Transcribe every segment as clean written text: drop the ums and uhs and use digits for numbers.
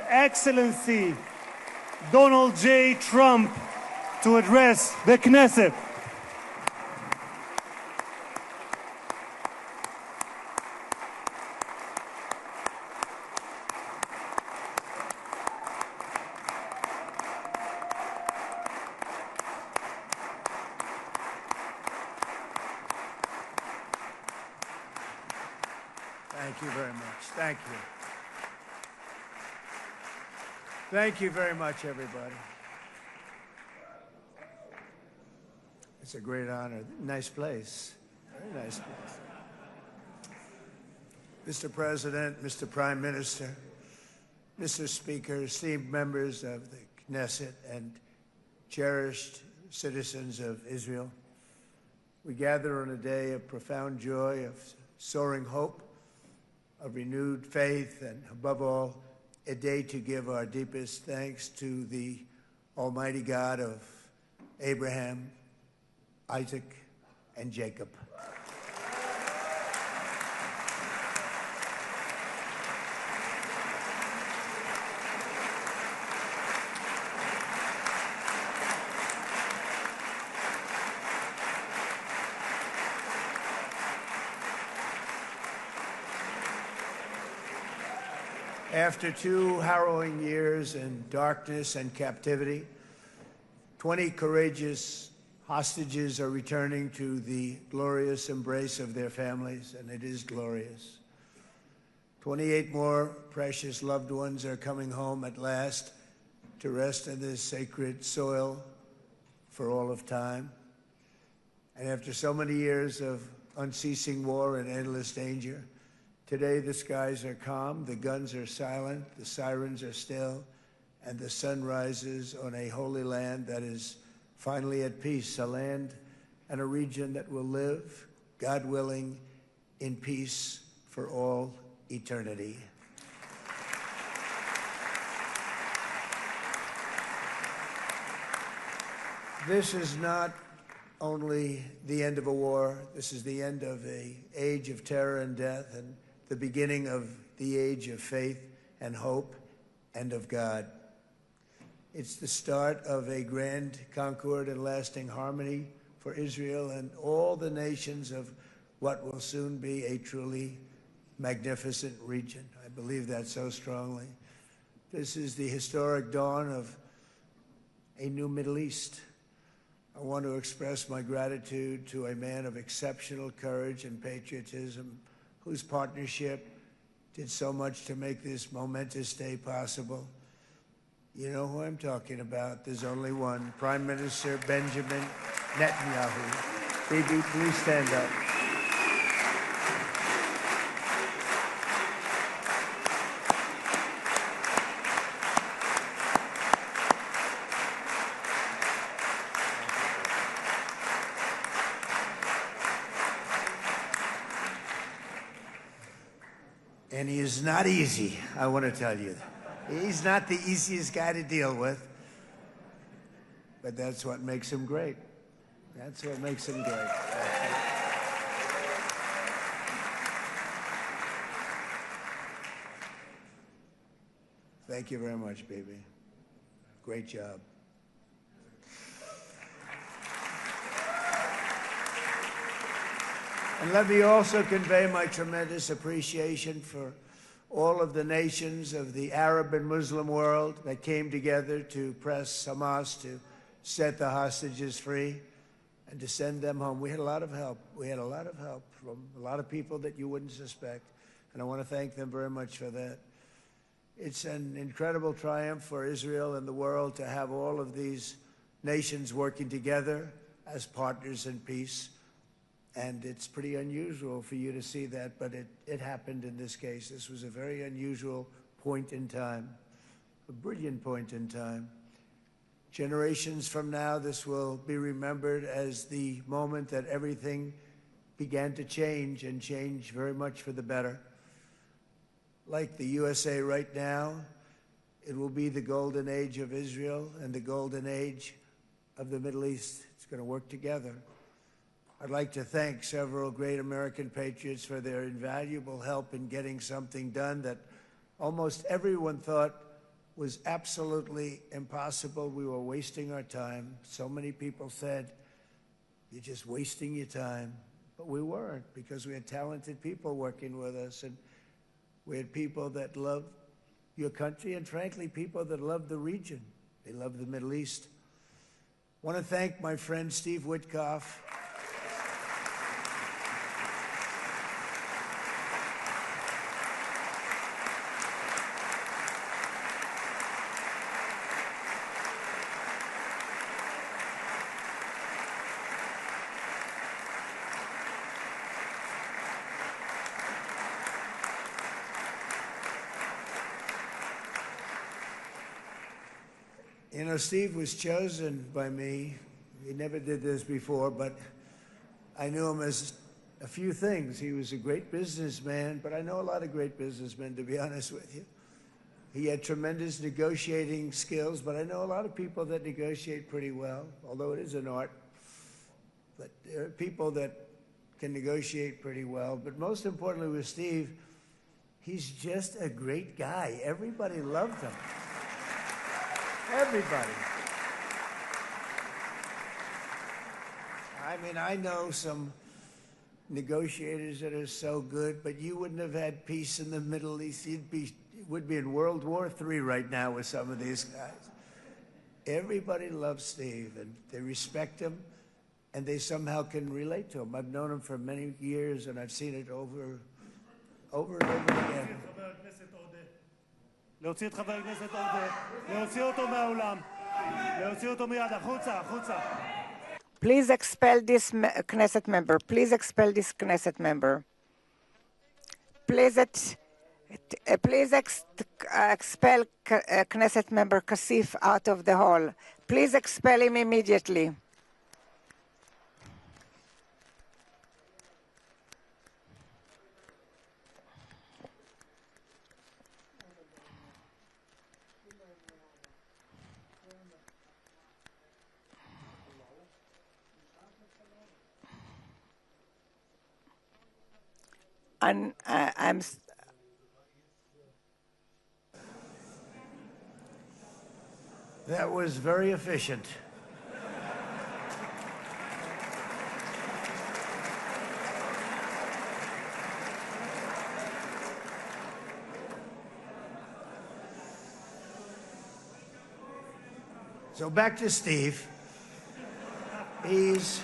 Excellency Donald J. Trump to address the Knesset. Thank you very much. Thank you. Thank you very much, everybody. It's a great honor. Nice place. Very nice place. Mr. President, Mr. Prime Minister, Mr. Speaker, esteemed members of the Knesset, and cherished citizens of Israel, we gather on a day of profound joy, of soaring hope, of renewed faith, and above all, a day to give our deepest thanks to the Almighty God of Abraham, Isaac, and Jacob. After 2 harrowing years in darkness and captivity, 20 courageous hostages are returning to the glorious embrace of their families, and it is glorious. 28 more precious loved ones are coming home at last to rest in this sacred soil for all of time. And after so many years of unceasing war and endless danger, today the skies are calm, the guns are silent, the sirens are still, and the sun rises on a holy land that is finally at peace, a land and a region that will live, God willing, in peace for all eternity. This is not only the end of a war, this is the end of an age of terror and death, and the beginning of the age of faith and hope and of God. It's the start of a grand concord and lasting harmony for Israel and all the nations of what will soon be a truly magnificent region. I believe that so strongly. This is the historic dawn of a new Middle East. I want to express my gratitude to a man of exceptional courage and patriotism, whose partnership did so much to make this momentous day possible. You know who I'm talking about. There's only one, Prime Minister Benjamin Netanyahu. Bibi, please stand up. And he is not easy, I want to tell you. He's not the easiest guy to deal with, but that's what makes him great. That's what makes him great. Thank you very much, baby. Great job. And let me also convey my tremendous appreciation for all of the nations of the Arab and Muslim world that came together to press Hamas to set the hostages free and to send them home. We had a lot of help. We had a lot of help from a lot of people that you wouldn't suspect, and I want to thank them very much for that. It's an incredible triumph for Israel and the world to have all of these nations working together as partners in peace. And it's pretty unusual for you to see that, but it happened in this case. This was a very unusual point in time, a brilliant point in time. Generations from now, this will be remembered as the moment that everything began to change, and change very much for the better. Like the USA right now, it will be the golden age of Israel and the golden age of the Middle East. It's going to work together. I'd like to thank several great American patriots for their invaluable help in getting something done that almost everyone thought was absolutely impossible. We were wasting our time. So many people said, "You're just wasting your time." But we weren't, because we had talented people working with us, and we had people that loved your country, and frankly, people that loved the region. They loved the Middle East. I want to thank my friend Steve Witkoff. You know, Steve was chosen by me. He never did this before, but I knew him as a few things. He was a great businessman, but I know a lot of great businessmen, to be honest with you. He had tremendous negotiating skills, but I know a lot of people that negotiate pretty well, although it is an art. But there are people that can negotiate pretty well. But most importantly with Steve, he's just a great guy. Everybody loved him. Everybody. I mean, I know some negotiators that are so good, but you wouldn't have had peace in the Middle East. Would be in World War III right now with some of these guys. Everybody loves Steve, and they respect him, and they somehow can relate to him. I've known him for many years, and I've seen it over and over again. להוציא את חבר הכנסת עודה, להוציא אותו מהאולם, להוציא אותו מיד, החוצה, החוצה. Please expel this Knesset member. Please expel this Knesset member. Please expel Knesset member Kasif out of the hall. Please expel him immediately. And That was very efficient. So back to Steve. He's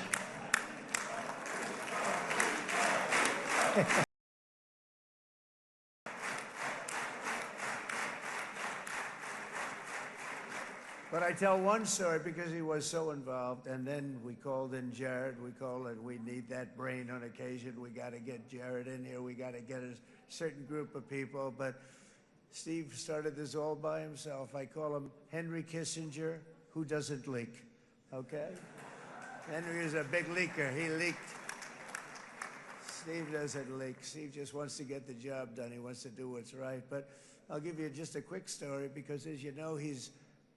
But I tell one story because he was so involved, and then we called in Jared. We need that brain on occasion. We got to get Jared in here. We got to get a certain group of people. But Steve started this all by himself. I call him Henry Kissinger, who doesn't leak, okay? Henry is a big leaker. He leaked. Steve doesn't leak. Steve just wants to get the job done. He wants to do what's right. But I'll give you just a quick story because, as you know, he's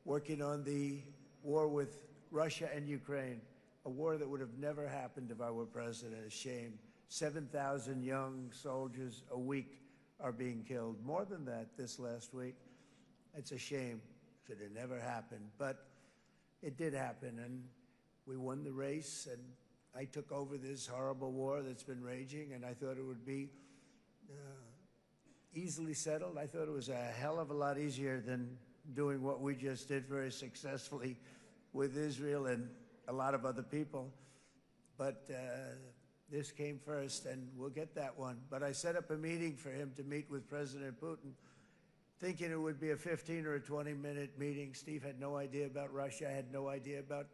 working on the war with Russia and Ukraine, a war that would have never happened if I were president. A shame. 7,000 young soldiers a week are being killed. More than that this last week. It's a shame. It had never happened. But it did happen, and we won the race, and I took over this horrible war that's been raging, and I thought it would be easily settled. I thought it was a hell of a lot easier than doing what we just did very successfully with Israel and a lot of other people. But this came first, and we'll get that one. But I set up a meeting for him to meet with President Putin, thinking it would be a 15 or a 20-minute meeting. Steve had no idea about Russia, had no idea about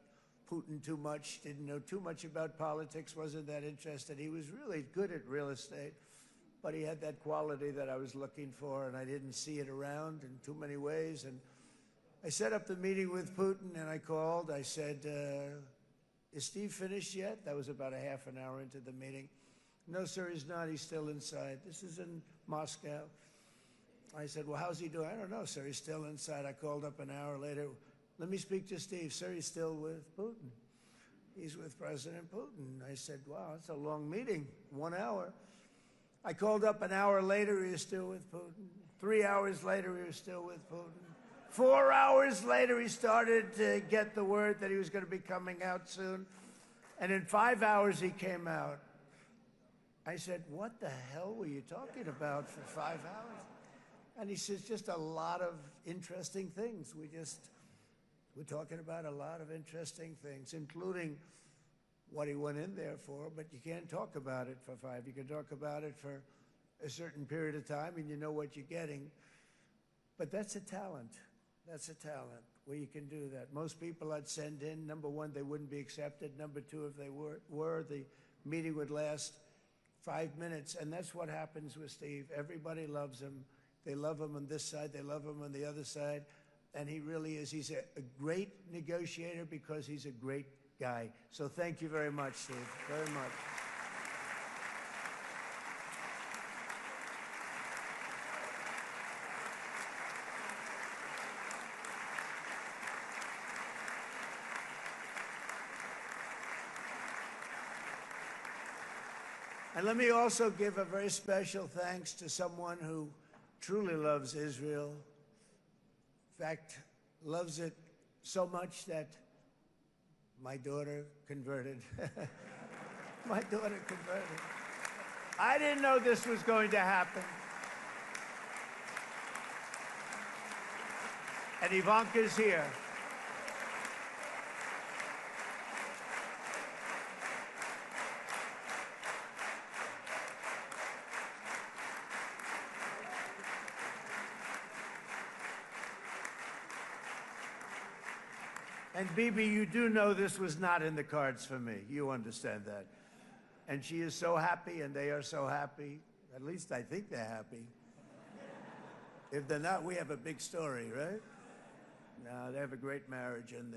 Putin too much, didn't know too much about politics, wasn't that interested. He was really good at real estate, but he had that quality that I was looking for, and I didn't see it around in too many ways. And I set up the meeting with Putin, and I called. I said, is Steve finished yet? That was about a half an hour into the meeting. No, sir, he's not. He's still inside. This is in Moscow. I said, well, how's he doing? I don't know, sir. He's still inside. I called up an hour later. Let me speak to Steve. Sir, he's still with Putin. He's with President Putin. I said, wow, that's a long meeting, 1 hour. I called up an hour later, he was still with Putin. 3 hours later, he was still with Putin. 4 hours later, he started to get the word that he was going to be coming out soon. And in 5 hours, he came out. I said, what the hell were you talking about for 5 hours? And he says, just a lot of interesting things. We're talking about a lot of interesting things, including what he went in there for, but you can't talk about it for 5. You can talk about it for a certain period of time, and you know what you're getting. But that's a talent. That's a talent, where you can do that. Most people I'd send in, number one, they wouldn't be accepted. Number two, if they were, the meeting would last 5 minutes, and that's what happens with Steve. Everybody loves him. They love him on this side. They love him on the other side. And he really is. He's a great negotiator because he's a great guy. So thank you very much, Steve, very much. And let me also give a very special thanks to someone who truly loves Israel. In fact, loves it so much that my daughter converted. My daughter converted. I didn't know this was going to happen. And Ivanka's here. And Bibi, you do know this was not in the cards for me. You understand that. And she is so happy, and they are so happy. At least I think they're happy. If they're not, we have a big story, right? No, they have a great marriage, and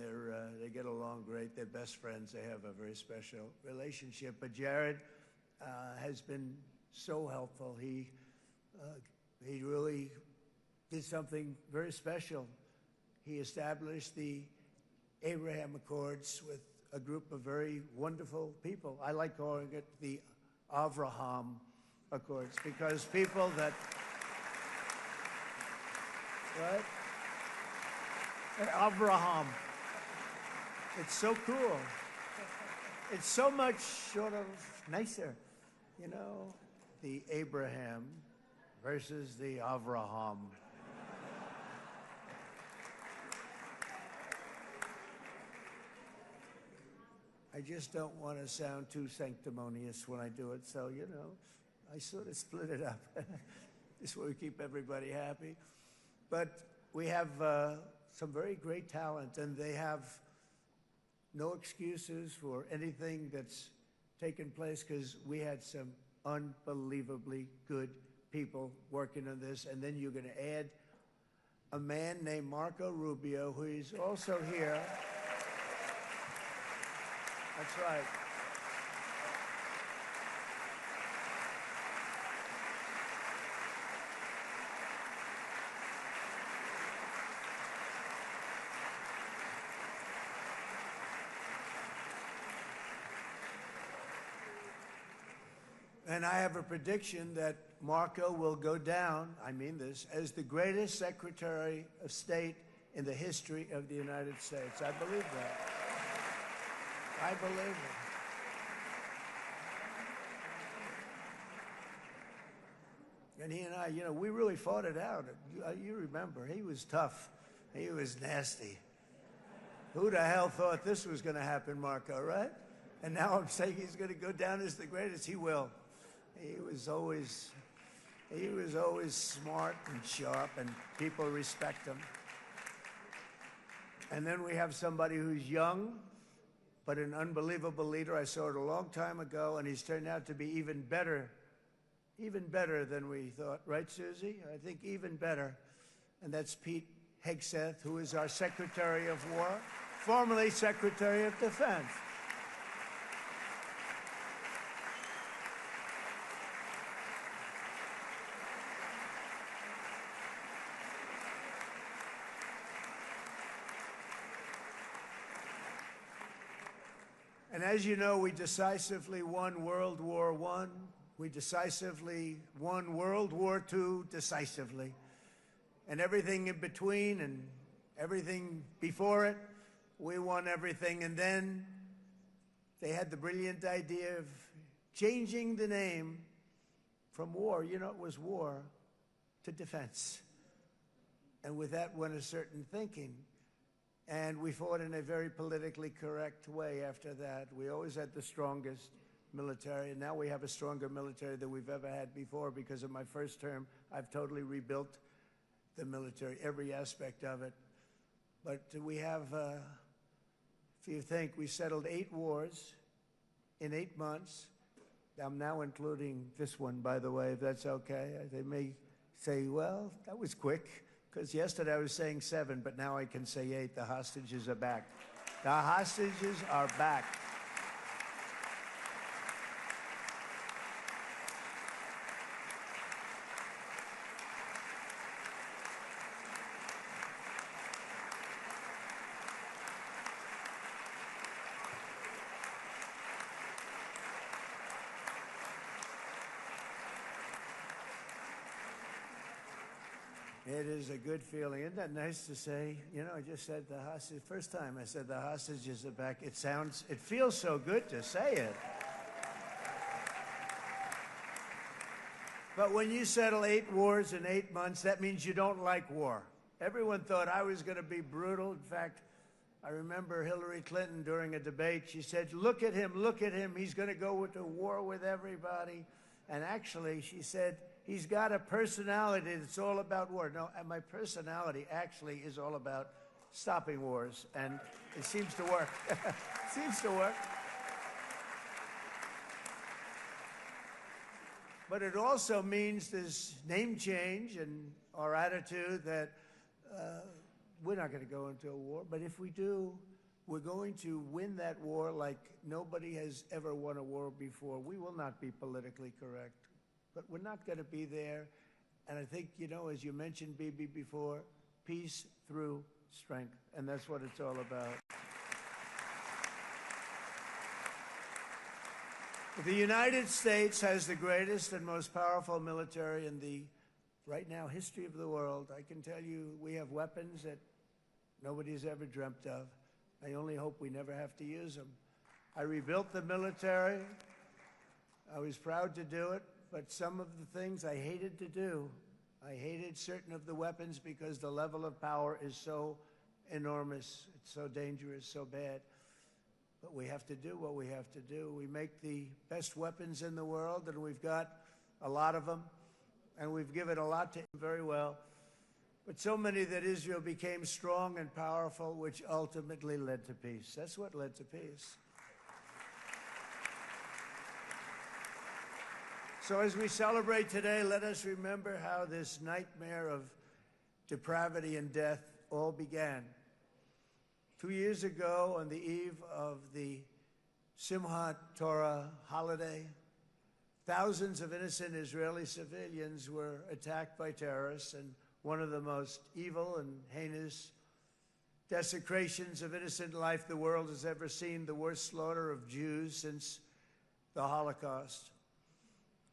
they get along great. They're best friends. They have a very special relationship. But Jared has been so helpful. He really did something very special. He established the Abraham Accords with a group of very wonderful people. I like calling it the Avraham Accords, because people that, right? Avraham. It's so cool. It's so much sort of nicer, you know, the Abraham versus the Avraham. I just don't want to sound too sanctimonious when I do it, so, you know, I sort of split it up. This way we keep everybody happy. But we have some very great talent, and they have no excuses for anything that's taken place, because we had some unbelievably good people working on this. And then you're going to add a man named Marco Rubio, who is also here. That's right. And I have a prediction that Marco will go down, I mean this, as the greatest Secretary of State in the history of the United States. I believe that. I believe it. And he and I, you know, we really fought it out. You remember, he was tough. He was nasty. Who the hell thought this was going to happen, Marco, right? And now I'm saying he's going to go down as the greatest. He will. He was always smart and sharp, and people respect him. And then we have somebody who's young, but an unbelievable leader. I saw it a long time ago, and he's turned out to be even better than we thought. Right, Susie? I think even better. And that's Pete Hegseth, who is our Secretary of War, formerly Secretary of Defense. And as you know, we decisively won World War I. We decisively won World War II decisively. And everything in between, and everything before it. We won everything. And then they had the brilliant idea of changing the name from war, it was war, to defense. And with that went a certain thinking. And we fought in a very politically correct way after that. We always had the strongest military, and now we have a stronger military than we've ever had before. Because of my first term, I've totally rebuilt the military, every aspect of it. But we have, if you think, we settled 8 wars in 8 months. I'm now including this one, by the way, if that's okay. They may say, well, that was quick, because yesterday I was saying 7, but now I can say 8. The hostages are back. The hostages are back. It is a good feeling. Isn't that nice to say? I just said the hostage. First time I said the hostages are back. It feels so good to say it. But when you settle 8 wars in 8 months, that means you don't like war. Everyone thought I was going to be brutal. In fact, I remember Hillary Clinton during a debate, she said, look at him, he's going to go to war with everybody. And actually, she said, he's got a personality that's all about war. No, and my personality actually is all about stopping wars, and it seems to work. It seems to work. But it also means this name change and our attitude that we're not going to go into a war, but if we do, we're going to win that war like nobody has ever won a war before. We will not be politically correct, but we're not going to be there. And I think, as you mentioned, Bibi, before, peace through strength, and that's what it's all about. The United States has the greatest and most powerful military in the, right now, history of the world. I can tell you we have weapons that nobody's ever dreamt of. I only hope we never have to use them. I rebuilt the military. I was proud to do it, but some of the things I hated to do. I hated certain of the weapons because the level of power is so enormous. It's so dangerous, so bad. But we have to do what we have to do. We make the best weapons in the world, and we've got a lot of them, and we've given a lot to them very well. But so many that Israel became strong and powerful, which ultimately led to peace. That's what led to peace. So as we celebrate today, let us remember how this nightmare of depravity and death all began. 2 years ago, on the eve of the Simchat Torah holiday, thousands of innocent Israeli civilians were attacked by terrorists, and one of the most evil and heinous desecrations of innocent life the world has ever seen, the worst slaughter of Jews since the Holocaust.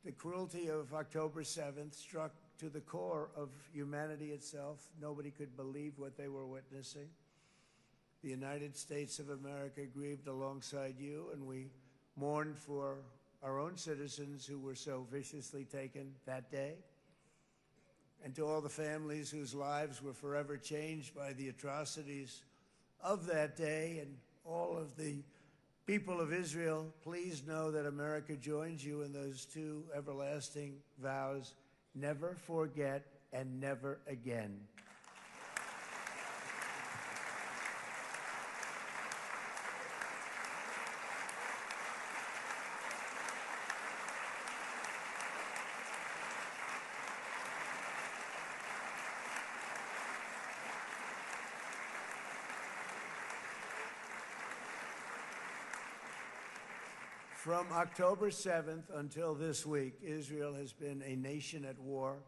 The cruelty of October 7th struck to the core of humanity itself. Nobody could believe what they were witnessing. The United States of America grieved alongside you, and we mourned for our own citizens who were so viciously taken that day. And to all the families whose lives were forever changed by the atrocities of that day, and all of the people of Israel, please know that America joins you in those 2 everlasting vows: never forget and never again. From October 7th until this week, Israel has been a nation at war,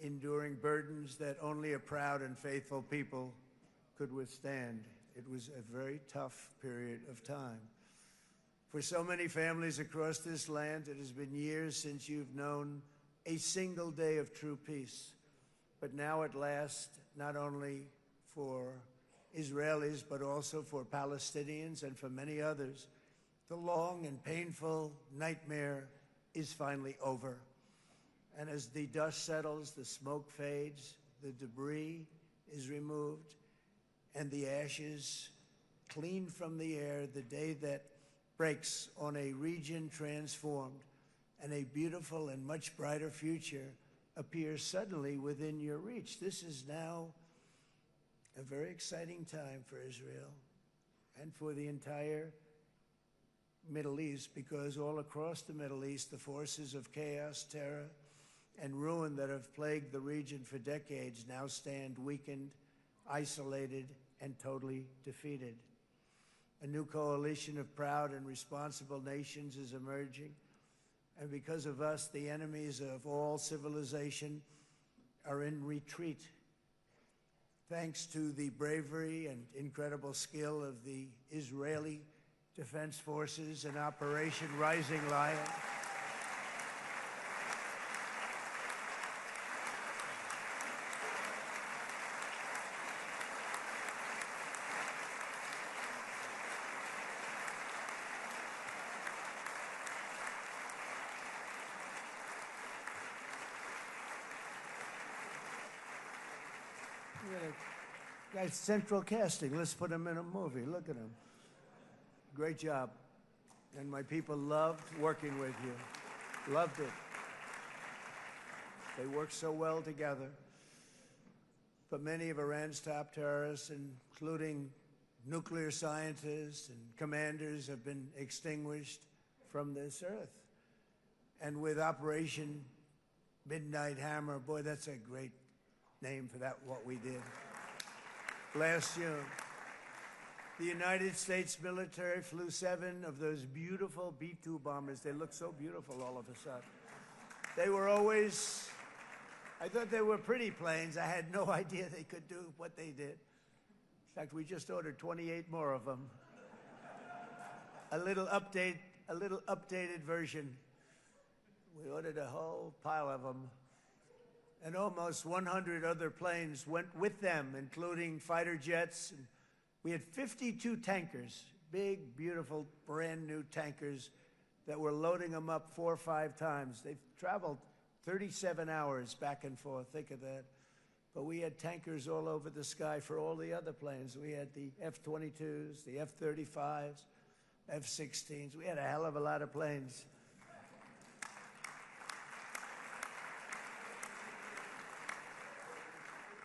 enduring burdens that only a proud and faithful people could withstand. It was a very tough period of time. For so many families across this land, it has been years since you've known a single day of true peace. But now at last, not only for Israelis, but also for Palestinians and for many others. The long and painful nightmare is finally over. And as the dust settles, the smoke fades, the debris is removed, and the ashes cleaned from the air, the day that breaks on a region transformed, and a beautiful and much brighter future appears suddenly within your reach. This is now a very exciting time for Israel and for the entire Middle East, because all across the Middle East, the forces of chaos, terror, and ruin that have plagued the region for decades now stand weakened, isolated, and totally defeated. A new coalition of proud and responsible nations is emerging, and because of us, the enemies of all civilization are in retreat. Thanks to the bravery and incredible skill of the Israeli Defense Forces and Operation Rising Lion, guy's central casting. Let's put him in a movie. Look at him. Great job. And my people loved working with you. Loved it. They worked so well together. But many of Iran's top terrorists, including nuclear scientists and commanders, have been extinguished from this earth. And with Operation Midnight Hammer, boy, that's a great name for that, what we did. Last June, the United States military flew 7 of those beautiful B-2 bombers. They look so beautiful all of a sudden. They were always, I thought they were pretty planes. I had no idea they could do what they did. In fact, we just ordered 28 more of them. A little updated version. We ordered a whole pile of them. And almost 100 other planes went with them, including fighter jets. And we had 52 tankers, big, beautiful, brand new tankers that were loading them up 4 or 5 times. They've traveled 37 hours back and forth. Think of that. But we had tankers all over the sky for all the other planes. We had the F-22s, the F-35s, F-16s. We had a hell of a lot of planes.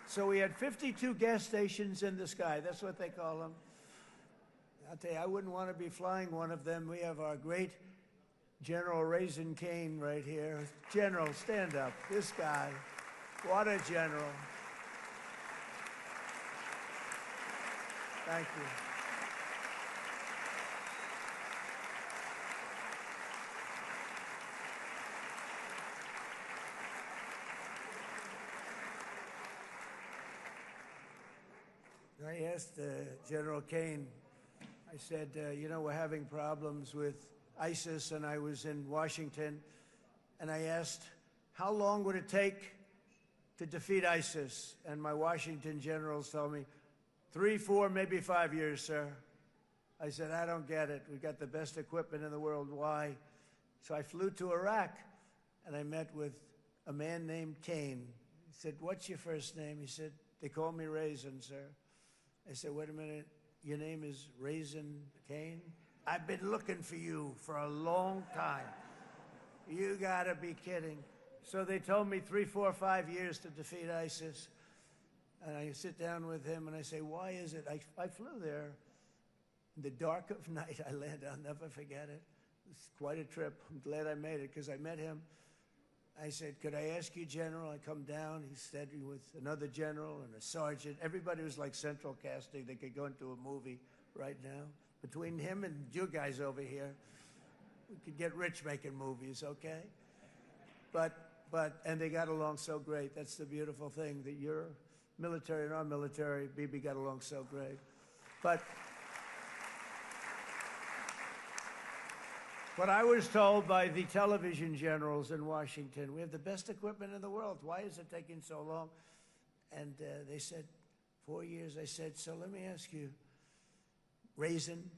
So we had 52 gas stations in the sky. That's what they call them. I'll tell you, I wouldn't want to be flying one of them. We have our great General Raisin Cain right here. General, stand up. This guy. What a general. Thank you. I asked General Cain, I said, you know, we're having problems with ISIS, and I was in Washington, and I asked, how long would it take to defeat ISIS? And my Washington generals told me, 3, 4, maybe 5 years, sir. I said, I don't get it. We've got the best equipment in the world. Why? So I flew to Iraq, and I met with a man named Cain. He said, what's your first name? He said, they call me Raisin, sir. I said, wait a minute, your name is Raisin Cain? I've been looking for you for a long time. You gotta be kidding. So they told me 3, 4, 5 years to defeat ISIS. And I sit down with him and I say, why is it? I flew there in the dark of night. I landed, I'll never forget it. It was quite a trip. I'm glad I made it because I met him. I said, could I ask you, General? I come down. He's standing with another general and a sergeant. Everybody was like central casting. They could go into a movie right now. Between him and you guys over here, we could get rich making movies, okay? And they got along so great. That's the beautiful thing, that your military and our military, Bibi, got along so great. But what I was told by the television generals in Washington, we have the best equipment in the world. Why is it taking so long? And they said, 4 years. I said, so let me ask you, Raisin,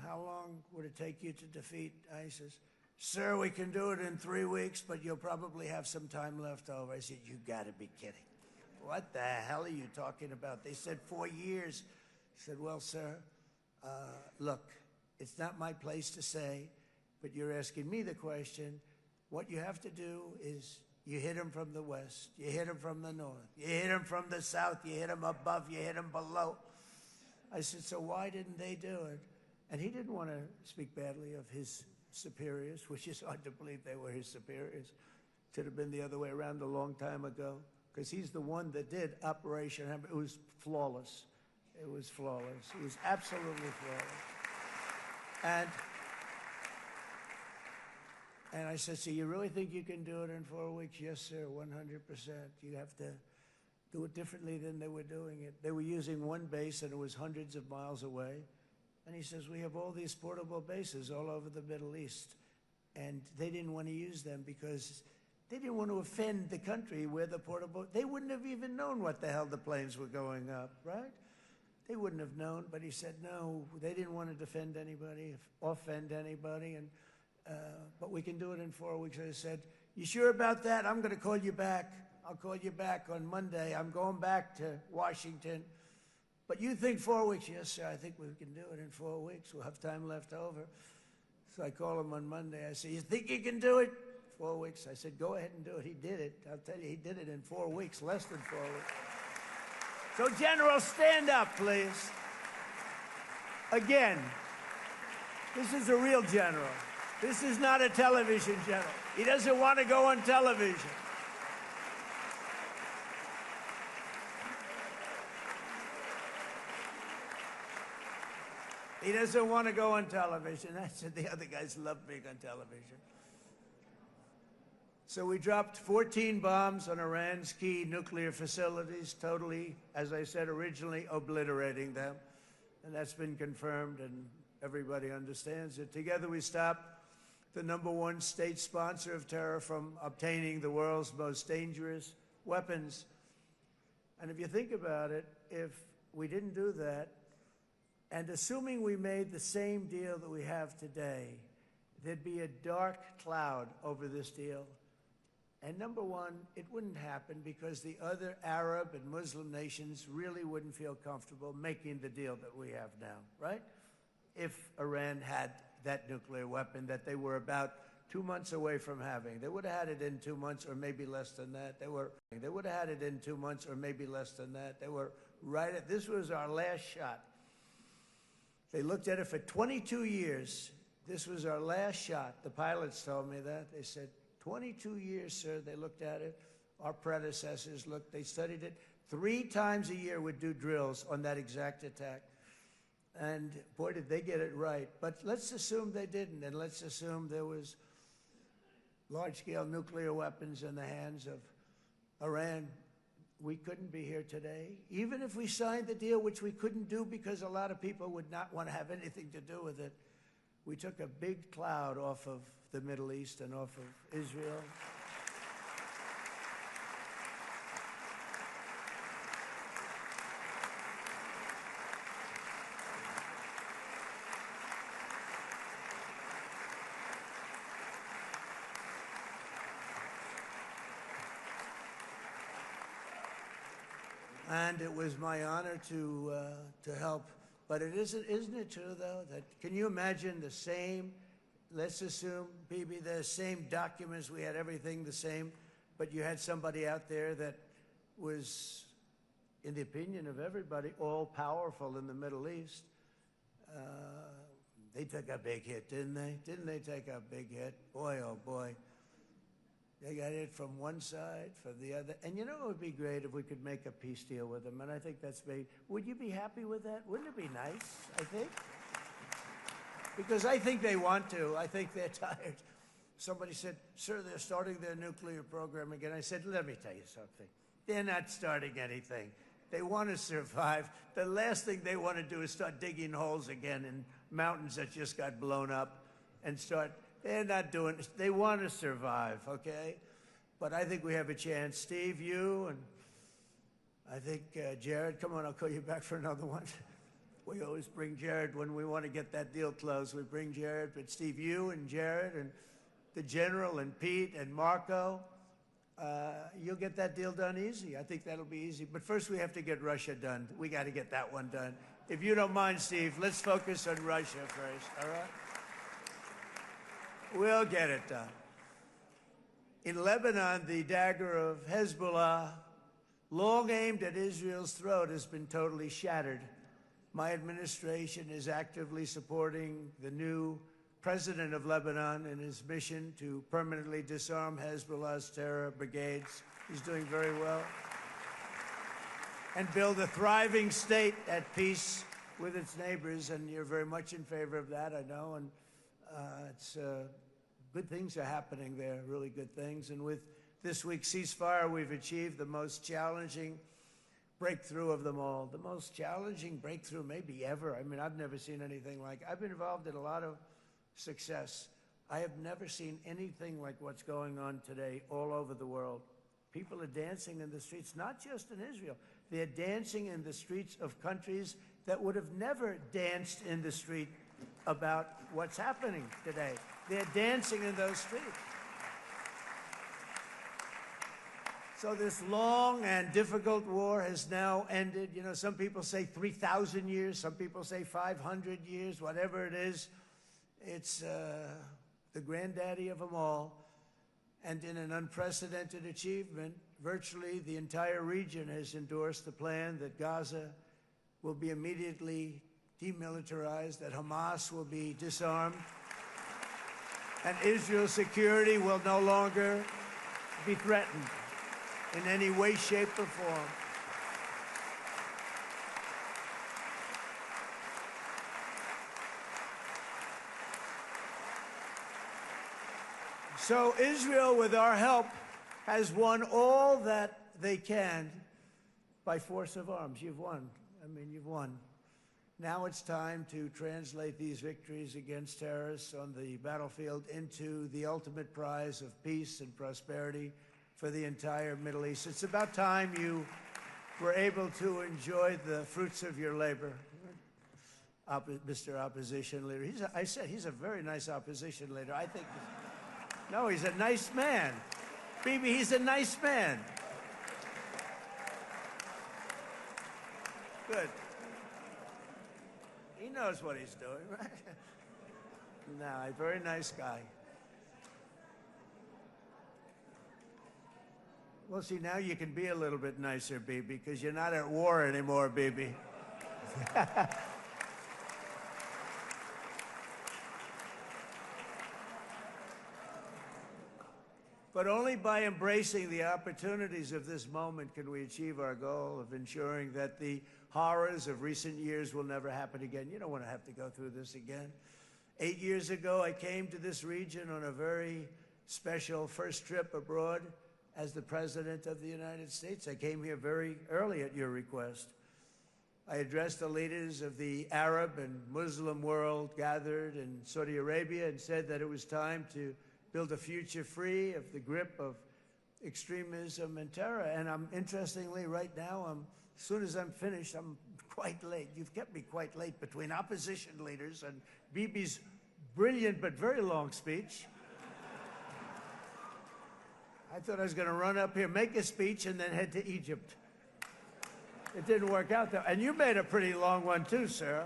how long would it take you to defeat ISIS? Sir, we can do it in 3 weeks, but you'll probably have some time left over. I said, you gotta be kidding. What the hell are you talking about? They said 4 years. I said, well, sir, look, it's not my place to say, but you're asking me the question. What you have to do is you hit them from the west, you hit them from the north, you hit them from the south, you hit them above, you hit them below. I said, so why didn't they do it? And he didn't want to speak badly of his superiors, which is hard to believe they were his superiors. It should have been the other way around a long time ago, because he's the one that did Operation Hammer. It was flawless. It was flawless. It was absolutely flawless. And I said, so you really think you can do it in 4 weeks? Yes, sir, 100%. You have to do it differently than they were doing it. They were using one base, and it was hundreds of miles away. And he says, we have all these portable bases all over the Middle East. And they didn't want to use them because they didn't want to offend the country where the portable, they wouldn't have even known what the hell the planes were going up, right? They wouldn't have known, but he said, no, they didn't want to defend anybody, offend anybody, but we can do it in 4 weeks. I said, you sure about that? I'm going to call you back. I'll call you back on Monday. I'm going back to Washington. But you think 4 weeks? Yes, sir, I think we can do it in 4 weeks. We'll have time left over. So I call him on Monday. I say, you think you can do it? 4 weeks. I said, go ahead and do it. He did it. I'll tell you, he did it in 4 weeks, less than 4 weeks. So, General, stand up, please. Again, this is a real general. This is not a television general. He doesn't want to go on television. He doesn't want to go on television. I said the other guys love being on television. So we dropped 14 bombs on Iran's key nuclear facilities, totally, as I said originally, obliterating them. And that's been confirmed, and everybody understands it. Together we stopped the #1 state sponsor of terror from obtaining the world's most dangerous weapons. And if you think about it, if we didn't do that, and assuming we made the same deal that we have today, there'd be a dark cloud over this deal. And #1, it wouldn't happen because the other Arab and Muslim nations really wouldn't feel comfortable making the deal that we have now, right? If Iran had that nuclear weapon that they were about 2 months away from having. They would have had it in 2 months or maybe less than that. They would have had it in 2 months or maybe less than that. They were right at, this was our last shot. They looked at it for 22 years. This was our last shot. The pilots told me that. They said, 22 years, sir. They looked at it. Our predecessors looked. They studied it. 3 times a year would do drills on that exact attack. And boy, did they get it right. But let's assume they didn't, and let's assume there was large-scale nuclear weapons in the hands of Iran. We couldn't be here today. Even if we signed the deal, which we couldn't do because a lot of people would not want to have anything to do with it, we took a big cloud off of the Middle East and off of Israel. And it was my honor to help. But isn't it true, though, that can you imagine the same, let's assume, Bibi, the same documents, we had everything the same, but you had somebody out there that was, in the opinion of everybody, all-powerful in the Middle East. They took a big hit, didn't they? Didn't they take a big hit? Boy, oh boy. They got it from one side, from the other. And you know it would be great if we could make a peace deal with them, and I think that's made. Would you be happy with that? Wouldn't it be nice, I think? Because I think they want to. I think they're tired. Somebody said, sir, they're starting their nuclear program again. I said, let me tell you something. They're not starting anything. They want to survive. The last thing they want to do is start digging holes again in mountains that just got blown up and start. They're not doing it. They want to survive, okay? But I think we have a chance. Steve, you and I think, Jared, come on, I'll call you back for another one. We always bring Jared when we want to get that deal closed. We bring Jared, but Steve, you and Jared and the General and Pete and Marco, you'll get that deal done easy. I think that'll be easy. But first we have to get Russia done. We got to get that one done. If you don't mind, Steve, let's focus on Russia first, all right? We'll get it done. In Lebanon, the dagger of Hezbollah, long aimed at Israel's throat, has been totally shattered. My administration is actively supporting the new president of Lebanon in his mission to permanently disarm Hezbollah's terror brigades. He's doing very well. And build a thriving state at peace with its neighbors. And you're very much in favor of that, I know. And good things are happening there, really good things. And with this week's ceasefire, we've achieved the most challenging breakthrough of them all. The most challenging breakthrough maybe ever. I mean, I've never seen anything like it. I've been involved in a lot of success. I have never seen anything like what's going on today all over the world. People are dancing in the streets, not just in Israel. They're dancing in the streets of countries that would have never danced in the street about what's happening today. They're dancing in those streets. So this long and difficult war has now ended. You know, some people say 3,000 years, some people say 500 years, whatever it is. It's the granddaddy of them all. And in an unprecedented achievement, virtually the entire region has endorsed the plan that Gaza will be immediately demilitarized, that Hamas will be disarmed, and Israel's security will no longer be threatened in any way, shape, or form. So Israel, with our help, has won all that they can by force of arms. You've won. I mean, you've won. Now it's time to translate these victories against terrorists on the battlefield into the ultimate prize of peace and prosperity for the entire Middle East. It's about time you were able to enjoy the fruits of your labor. Mr. Opposition Leader. I said he's a very nice opposition leader. I think, no, he's a nice man. Bibi, he's a nice man. Good. He knows what he's doing, right? No, a very nice guy. Well, see, now you can be a little bit nicer, Bibi, because you're not at war anymore, Bibi. But only by embracing the opportunities of this moment can we achieve our goal of ensuring that the horrors of recent years will never happen again. You don't want to have to go through this again. 8 years ago, I came to this region on a very special first trip abroad as the President of the United States. I came here very early at your request. I addressed the leaders of the Arab and Muslim world gathered in Saudi Arabia and said that it was time to build a future free of the grip of extremism and terror. And interestingly, right now, as soon as I'm finished, I'm quite late. You've kept me quite late between opposition leaders and Bibi's brilliant but very long speech. I thought I was going to run up here, make a speech, and then head to Egypt. It didn't work out, though. And you made a pretty long one, too, Sarah.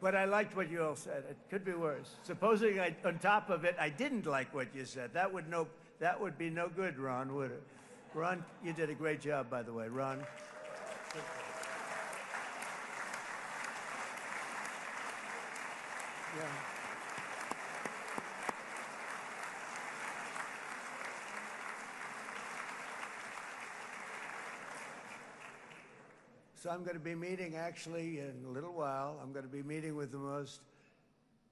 But I liked what you all said. It could be worse. Supposing on top of it, I didn't like what you said. That would be no good, Ron, would it? Ron, you did a great job, by the way, Ron. Yeah. So I'm going to be meeting, actually, in a little while, I'm going to be meeting with the most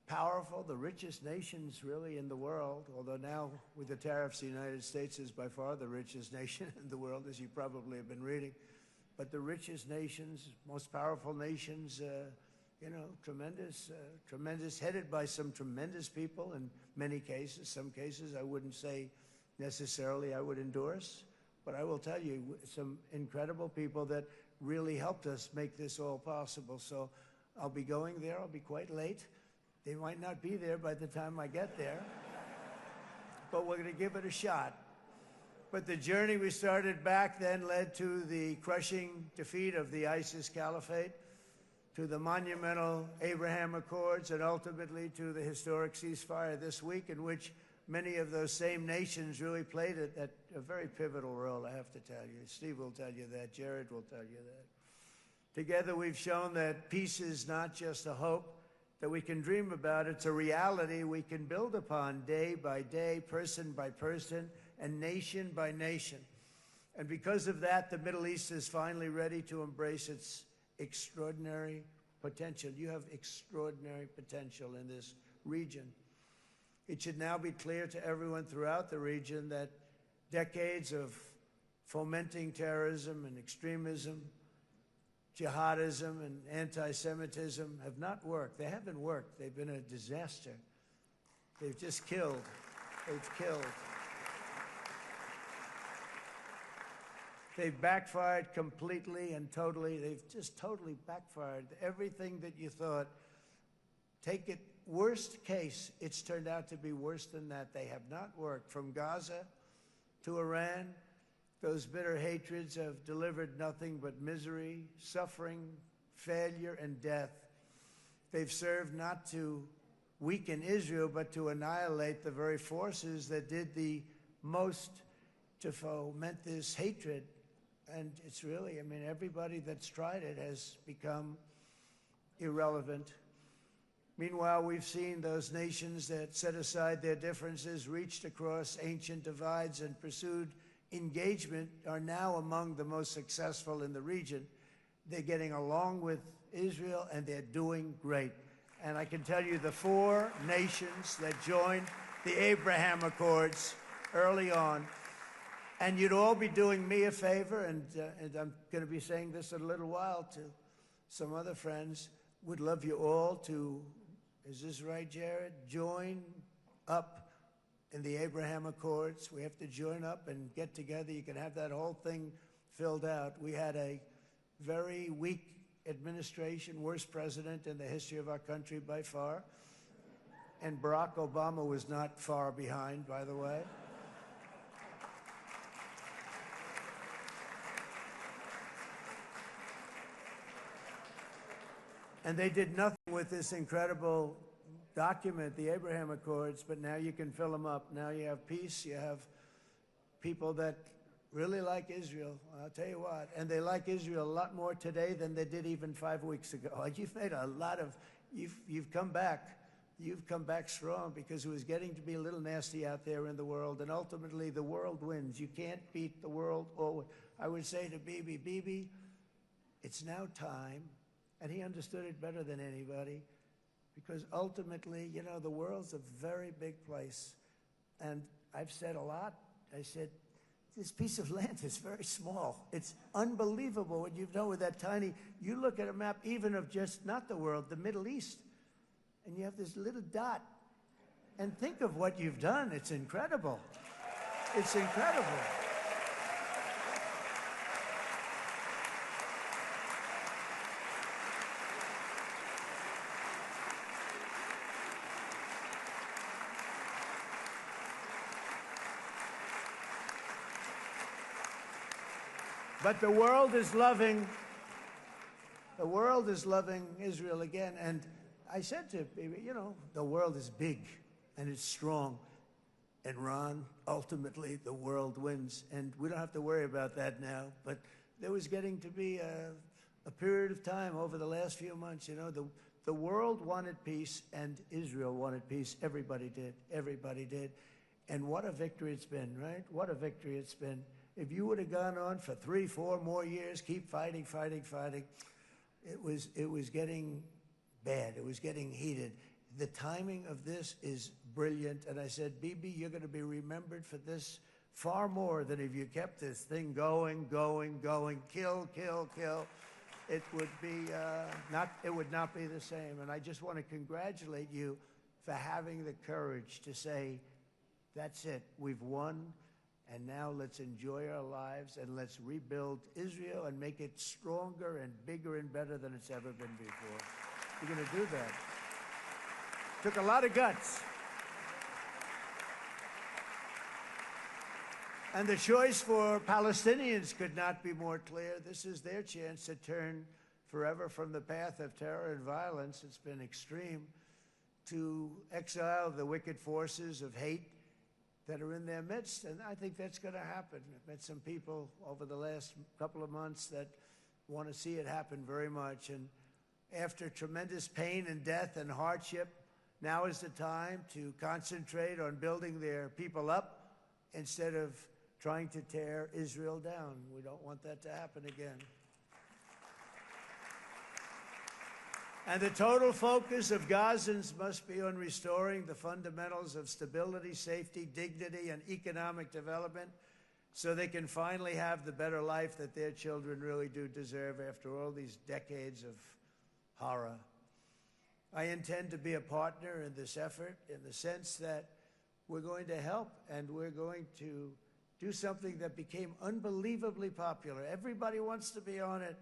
powerful, the richest nations, really, in the world, although now, with the tariffs, the United States is by far the richest nation in the world, as you probably have been reading. But the richest nations, most powerful nations you know, tremendous, headed by some tremendous people in many cases. Some cases I wouldn't say necessarily I would endorse, but I will tell you some incredible people that really helped us make this all possible. So I'll be going there. I'll be quite late. They might not be there by the time I get there, but we're going to give it a shot. But the journey we started back then led to the crushing defeat of the ISIS caliphate, to the monumental Abraham Accords, and ultimately to the historic ceasefire this week, in which many of those same nations really played a very pivotal role, I have to tell you. Steve will tell you that. Jared will tell you that. Together, we've shown that peace is not just a hope that we can dream about. It's a reality we can build upon day by day, person by person, and nation by nation. And because of that, the Middle East is finally ready to embrace its extraordinary potential. You have extraordinary potential in this region. It should now be clear to everyone throughout the region that decades of fomenting terrorism and extremism, jihadism and anti-Semitism have not worked. They haven't worked. They've been a disaster. They've just killed. They've killed. They've backfired completely and totally. They've just totally backfired. Everything that you thought, take it, worst case, it's turned out to be worse than that. They have not worked. From Gaza to Iran, those bitter hatreds have delivered nothing but misery, suffering, failure, and death. They've served not to weaken Israel, but to annihilate the very forces that did the most to foment this hatred. And it's really, I mean, everybody that's tried it has become irrelevant. Meanwhile, we've seen those nations that set aside their differences, reached across ancient divides, and pursued engagement are now among the most successful in the region. They're getting along with Israel, and they're doing great. And I can tell you the 4 nations that joined the Abraham Accords early on, and you'd all be doing me a favor, and I'm going to be saying this in a little while to some other friends, would love you all to, is this right, Jared? Join up in the Abraham Accords. We have to join up and get together. You can have that whole thing filled out. We had a very weak administration, worst president in the history of our country by far. And Barack Obama was not far behind, by the way. And they did nothing with this incredible document, the Abraham Accords, but now you can fill them up. Now you have peace, you have people that really like Israel. I'll tell you what, and they like Israel a lot more today than they did even 5 weeks ago. You've made a lot of, you've come back. You've come back strong, because it was getting to be a little nasty out there in the world, and ultimately the world wins. You can't beat the world. Or I would say to Bibi, it's now time, and he understood it better than anybody, because ultimately, you know, the world's a very big place. And I've said a lot. I said, this piece of land is very small. It's unbelievable what you've done with that tiny, you look at a map even of just, not the world, the Middle East, and you have this little dot. And think of what you've done. It's incredible. It's incredible. But the world is loving Israel again. And I said to Bibi, you know, the world is big and it's strong. And Ron, ultimately, the world wins. And we don't have to worry about that now. But there was getting to be a period of time over the last few months, you know, the world wanted peace and Israel wanted peace. Everybody did. Everybody did. And what a victory it's been, right? What a victory it's been. If you would have gone on for 3, 4 more years, keep fighting, it was getting bad. It was getting heated. The timing of this is brilliant. And I said, Bibi, you're going to be remembered for this far more than if you kept this thing going, kill. it would be it would not be the same. And I just want to congratulate you for having the courage to say, that's it, we've won, and now let's enjoy our lives and let's rebuild Israel and make it stronger and bigger and better than it's ever been before. You're going to do that. Took a lot of guts. And the choice for Palestinians could not be more clear. This is their chance to turn forever from the path of terror and violence. It's been extreme, to exile the wicked forces of hate that are in their midst. And I think that's going to happen. I've met some people over the last couple of months that want to see it happen very much. And after tremendous pain and death and hardship, now is the time to concentrate on building their people up instead of trying to tear Israel down. We don't want that to happen again. And the total focus of Gazans must be on restoring the fundamentals of stability, safety, dignity, and economic development so they can finally have the better life that their children really do deserve after all these decades of horror. I intend to be a partner in this effort in the sense that we're going to help and we're going to do something that became unbelievably popular. Everybody wants to be on it.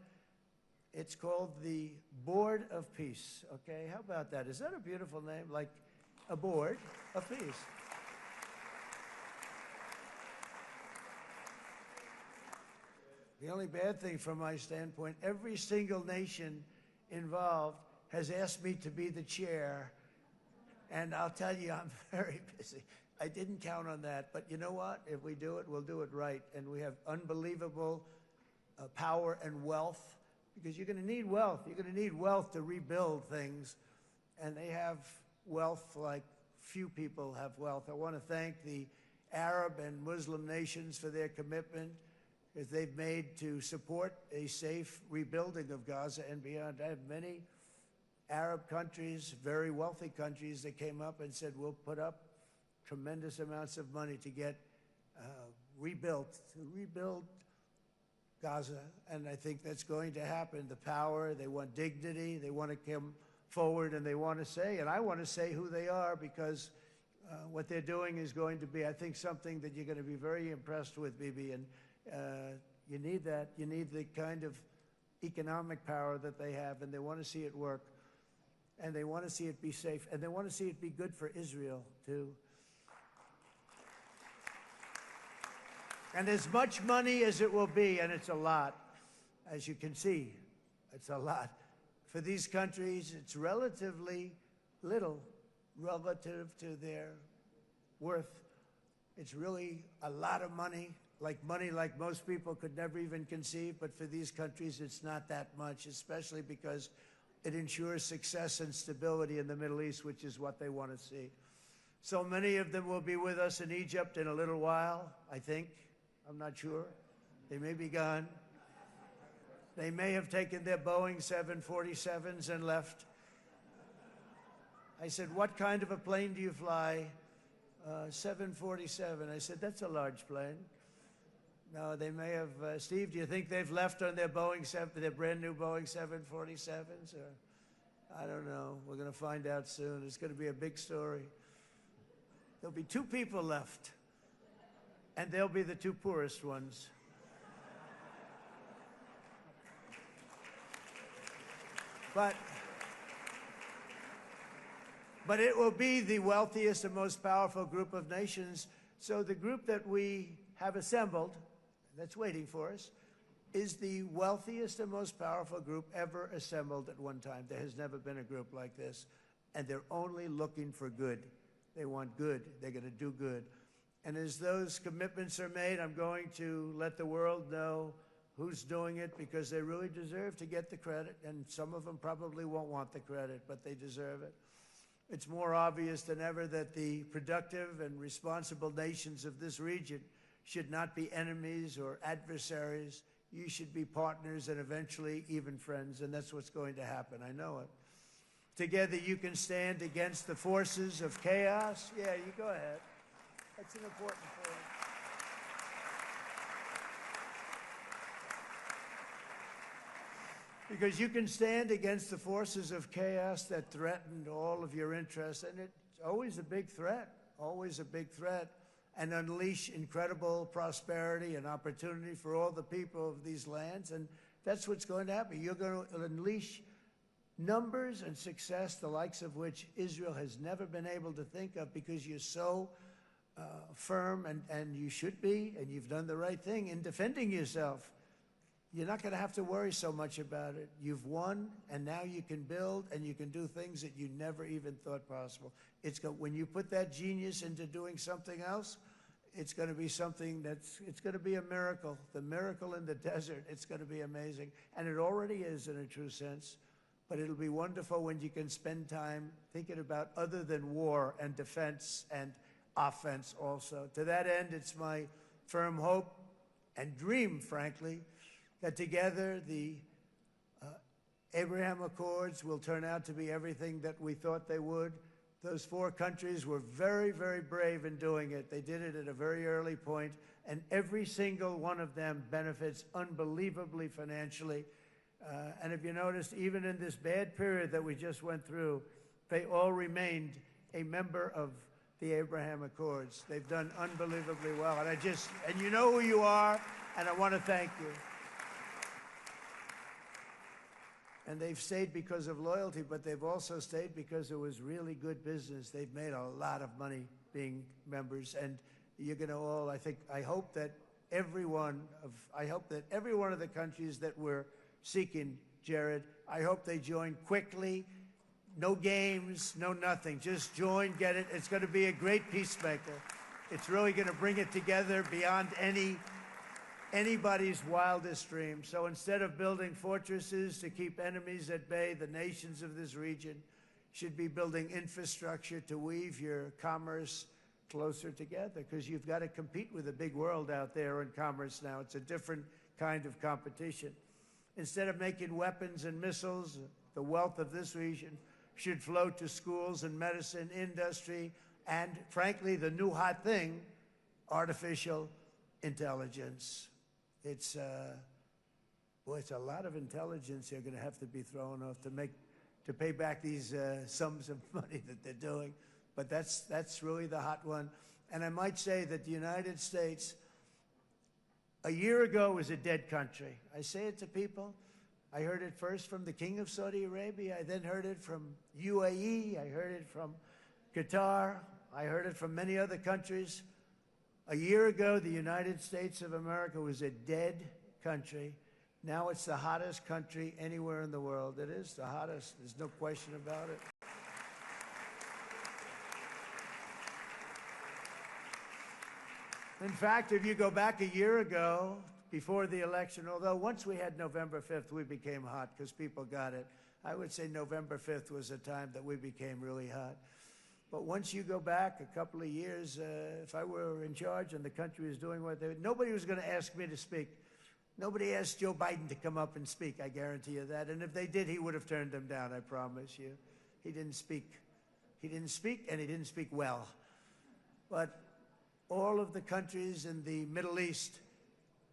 It's called the Board of Peace, okay? How about that? Is that a beautiful name? Like a board of peace. The only bad thing from my standpoint, every single nation involved has asked me to be the chair, and I'll tell you, I'm very busy. I didn't count on that, but you know what? If we do it, we'll do it right, and we have unbelievable power and wealth, because you're going to need wealth. You're going to need wealth to rebuild things, and they have wealth like few people have wealth. I want to thank the Arab and Muslim nations for their commitment that they've made to support a safe rebuilding of Gaza and beyond. I have many Arab countries, very wealthy countries, that came up and said, we'll put up tremendous amounts of money to get rebuild Gaza, and I think that's going to happen. The power, they want dignity, they want to come forward, and they want to say, and I want to say who they are, because what they're doing is going to be, I think, something that you're going to be very impressed with, Bibi, and you need that. You need the kind of economic power that they have, and they want to see it work, and they want to see it be safe, and they want to see it be good for Israel, too. And as much money as it will be, and it's a lot, as you can see, it's a lot. For these countries, it's relatively little relative to their worth. It's really a lot of money like most people could never even conceive, but for these countries, it's not that much, especially because it ensures success and stability in the Middle East, which is what they want to see. So many of them will be with us in Egypt in a little while, I think. I'm not sure. They may be gone. They may have taken their Boeing 747s and left. I said, what kind of a plane do you fly? 747. I said, that's a large plane. No, they may have. Steve, do you think they've left on their their brand new Boeing 747s? Or I don't know. We're going to find out soon. It's going to be a big story. There'll be 2 people left, and they'll be the 2 poorest ones. But it will be the wealthiest and most powerful group of nations. So the group that we have assembled, that's waiting for us, is the wealthiest and most powerful group ever assembled at one time. There has never been a group like this. And they're only looking for good. They want good. They're going to do good. And as those commitments are made, I'm going to let the world know who's doing it, because they really deserve to get the credit. And some of them probably won't want the credit, but they deserve it. It's more obvious than ever that the productive and responsible nations of this region should not be enemies or adversaries. You should be partners and eventually even friends, and that's what's going to happen. I know it. Together you can stand against the forces of chaos. Yeah, you go ahead. That's an important point. Because you can stand against the forces of chaos that threatened all of your interests, and it's always a big threat, and unleash incredible prosperity and opportunity for all the people of these lands, and that's what's going to happen. You're going to unleash numbers and success, the likes of which Israel has never been able to think of, because you're so firm, and you should be, and you've done the right thing in defending yourself. You're not going to have to worry so much about it. You've won, and now you can build, and you can do things that you never even thought possible. When you put that genius into doing something else, it's going to be something it's going to be a miracle. The miracle in the desert, it's going to be amazing. And it already is in a true sense. But it'll be wonderful when you can spend time thinking about other than war and defense and offense also. To that end, it's my firm hope and dream, frankly, that together the Abraham Accords will turn out to be everything that we thought they would. Those 4 countries were very, very brave in doing it. They did it at a very early point, and every single one of them benefits unbelievably financially. And if you noticed, even in this bad period that we just went through, they all remained a member of the Abraham Accords. They've done unbelievably well. And you know who you are, and I want to thank you. And they've stayed because of loyalty, but they've also stayed because it was really good business. They've made a lot of money being members, and you're going to all, I hope that every one of the countries that we're seeking, Jared, I hope they join quickly. No games, no nothing. Just join, get it. It's going to be a great peacemaker. It's really going to bring it together beyond anybody's wildest dream. So instead of building fortresses to keep enemies at bay, the nations of this region should be building infrastructure to weave your commerce closer together, because you've got to compete with the big world out there in commerce now. It's a different kind of competition. Instead of making weapons and missiles, the wealth of this region should flow to schools and medicine, industry, and frankly, the new hot thing, artificial intelligence. It's a lot of intelligence they're going to have to be thrown off to pay back these sums of money that they're doing. But that's really the hot one. And I might say that the United States, a year ago, was a dead country. I say it to people. I heard it first from the King of Saudi Arabia. I then heard it from UAE. I heard it from Qatar. I heard it from many other countries. A year ago, the United States of America was a dead country. Now it's the hottest country anywhere in the world. It is the hottest. There's no question about it. In fact, if you go back a year ago, before the election, although once we had November 5th, we became hot because people got it. I would say November 5th was a time that we became really hot. But once you go back a couple of years, if I were in charge and the country was doing what they would, nobody was going to ask me to speak. Nobody asked Joe Biden to come up and speak, I guarantee you that. And if they did, he would have turned them down, I promise you. He didn't speak. He didn't speak, and he didn't speak well. But all of the countries in the Middle East,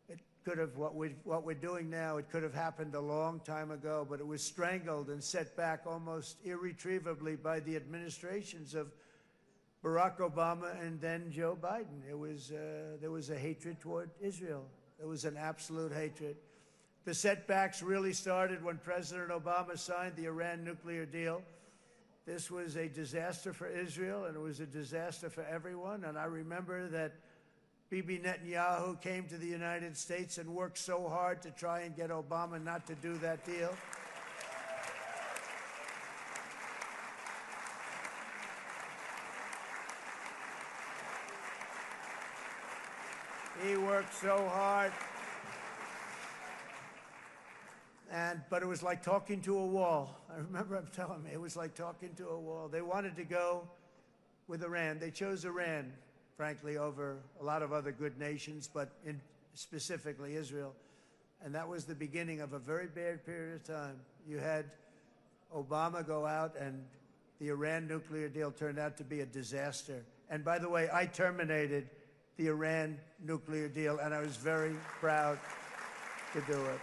it could have, what we're doing now, it could have happened a long time ago, but it was strangled and set back almost irretrievably by the administrations of Barack Obama and then Joe Biden. There was a hatred toward Israel. There was an absolute hatred. The setbacks really started when President Obama signed the Iran nuclear deal. This was a disaster for Israel, and it was a disaster for everyone. And I remember that Bibi Netanyahu came to the United States and worked so hard to try and get Obama not to do that deal. He worked so hard. But it was like talking to a wall. I remember him telling me it was like talking to a wall. They wanted to go with Iran. They chose Iran, frankly, over a lot of other good nations, but specifically Israel. And that was the beginning of a very bad period of time. You had Obama go out, and the Iran nuclear deal turned out to be a disaster. And by the way, I terminated the Iran nuclear deal, and I was very proud to do it.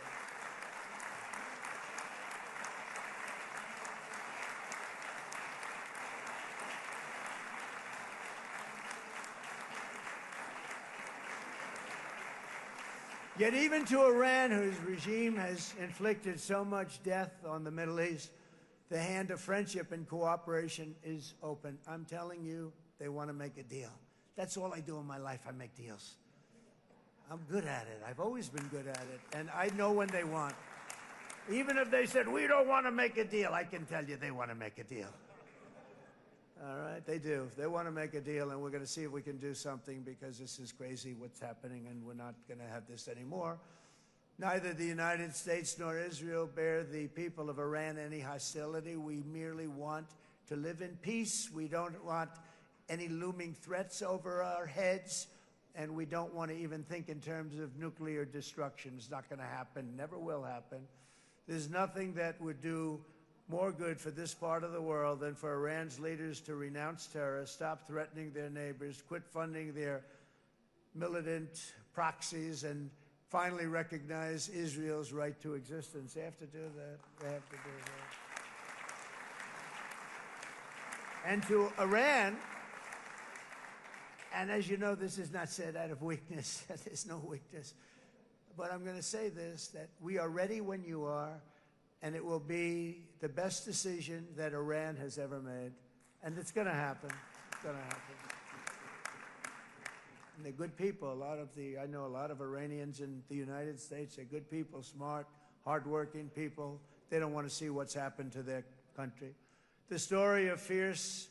Yet even to Iran, whose regime has inflicted so much death on the Middle East, the hand of friendship and cooperation is open. I'm telling you, they want to make a deal. That's all I do in my life. I make deals. I'm good at it. I've always been good at it. And I know when they want. Even if they said, we don't want to make a deal, I can tell you they want to make a deal. All right, they do. They want to make a deal, and we're going to see if we can do something, because this is crazy what's happening, and we're not going to have this anymore. Neither the United States nor Israel bear the people of Iran any hostility. We merely want to live in peace. We don't want any looming threats over our heads, and we don't want to even think in terms of nuclear destruction. It's not going to happen, never will happen. There's nothing that would do more good for this part of the world than for Iran's leaders to renounce terror, stop threatening their neighbors, quit funding their militant proxies, and finally recognize Israel's right to existence. They have to do that. They have to do that. And to Iran, and as you know, this is not said out of weakness. There's no weakness. But I'm going to say this, that we are ready when you are, and it will be the best decision that Iran has ever made. And it's going to happen. It's going to happen. And they're good people. I know a lot of Iranians in the United States. They're good people, smart, hardworking people. They don't want to see what's happened to their country. The story of fierce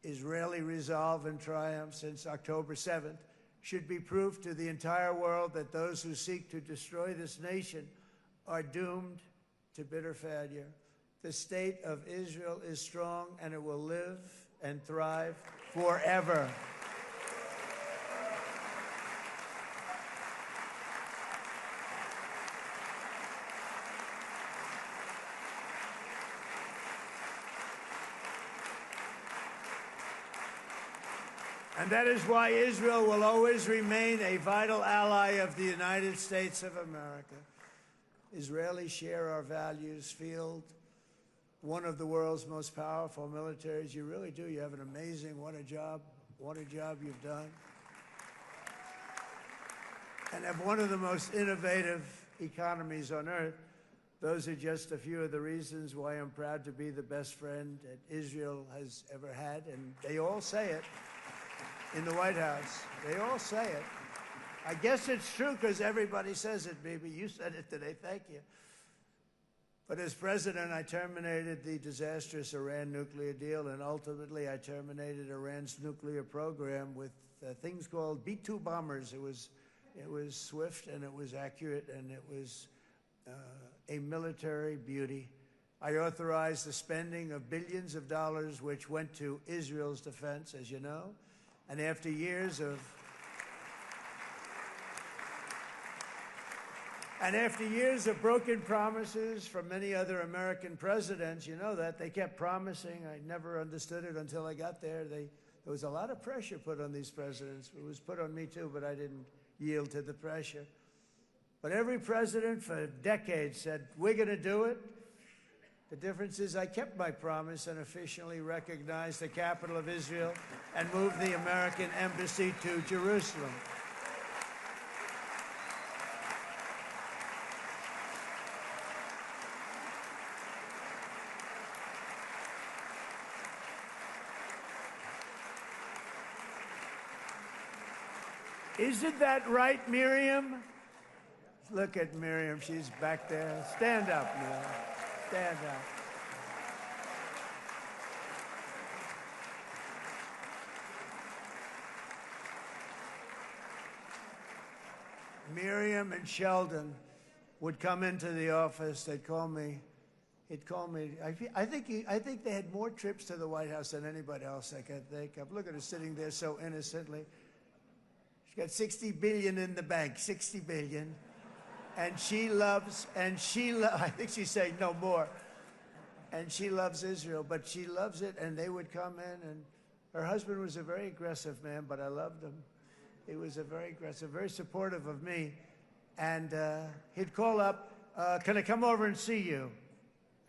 Israeli resolve and triumph since October 7th should be proof to the entire world that those who seek to destroy this nation are doomed to bitter failure. The state of Israel is strong, and it will live and thrive forever. And that is why Israel will always remain a vital ally of the United States of America. Israelis share our values, field one of the world's most powerful militaries. You really do. You have an amazing, what a job you've done. And have one of the most innovative economies on earth. Those are just a few of the reasons why I'm proud to be the best friend that Israel has ever had. And they all say it in the White House. They all say it. I guess it's true because everybody says it, baby. You said it today. Thank you. But as president, I terminated the disastrous Iran nuclear deal, and ultimately I terminated Iran's nuclear program with things called B-2 bombers. It was swift, and it was accurate, and it was a military beauty. I authorized the spending of billions of dollars, which went to Israel's defense, as you know. And after years of broken promises from many other American presidents, you know that, they kept promising. I never understood it until I got there. There was a lot of pressure put on these presidents. It was put on me too, but I didn't yield to the pressure. But every president for decades said, we're going to do it. The difference is I kept my promise and officially recognized the capital of Israel and moved the American embassy to Jerusalem. Isn't that right, Miriam? Look at Miriam. She's back there. Stand up, Miriam. Stand up. Miriam and Sheldon would come into the office. They'd call me. He'd call me. I think they had more trips to the White House than anybody else I can think of. Look at her sitting there so innocently. She's got $60 billion in the bank. $60 billion. And I think she's saying no more. And she loves Israel, but she loves it, and they would come in, and her husband was a very aggressive man, but I loved him. He was a very aggressive, very supportive of me. And he'd call up, can I come over and see you?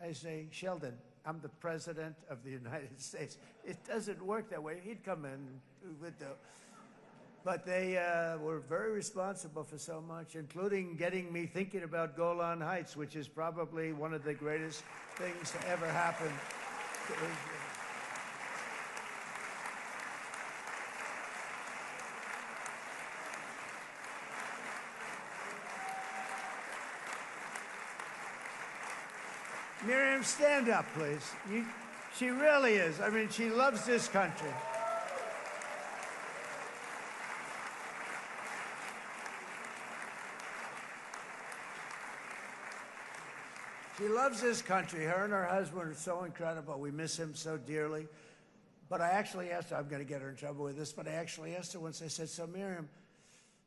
I say, Sheldon, I'm the president of the United States. It doesn't work that way. He'd come in, But they were very responsible for so much, including getting me thinking about Golan Heights, which is probably one of the greatest things to ever happen to Israel. Miriam, stand up, please. She really is. I mean, she loves this country. She loves this country. Her and her husband are so incredible. We miss him so dearly. But I actually asked her, I'm going to get her in trouble with this, but I actually asked her once, I said, so Miriam,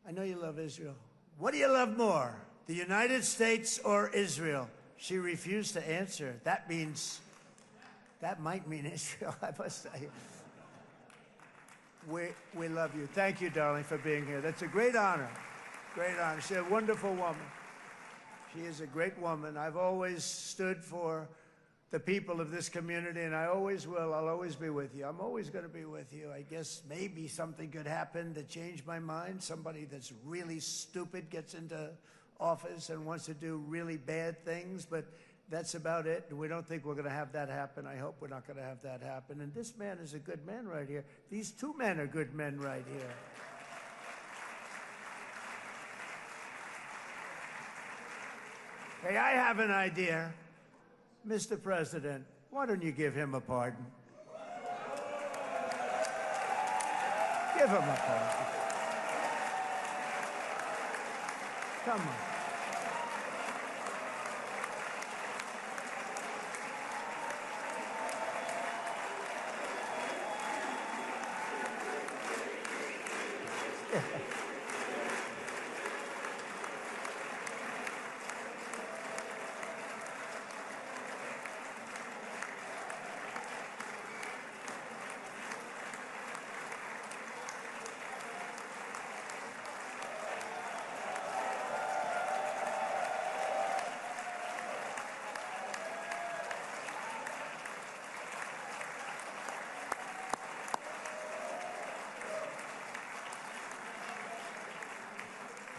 I know you love Israel. What do you love more, the United States or Israel? She refused to answer. That might mean Israel, I must say. We love you. Thank you, darling, for being here. That's a great honor. Great honor. She's a wonderful woman. She is a great woman. I've always stood for the people of this community, and I always will. I'll always be with you. I'm always going to be with you. I guess maybe something could happen to change my mind. Somebody that's really stupid gets into office and wants to do really bad things, but that's about it. And we don't think we're going to have that happen. I hope we're not going to have that happen. And this man is a good man right here. These two men are good men right here. Hey, I have an idea. Mr. President, why don't you give him a pardon? Give him a pardon. Come on.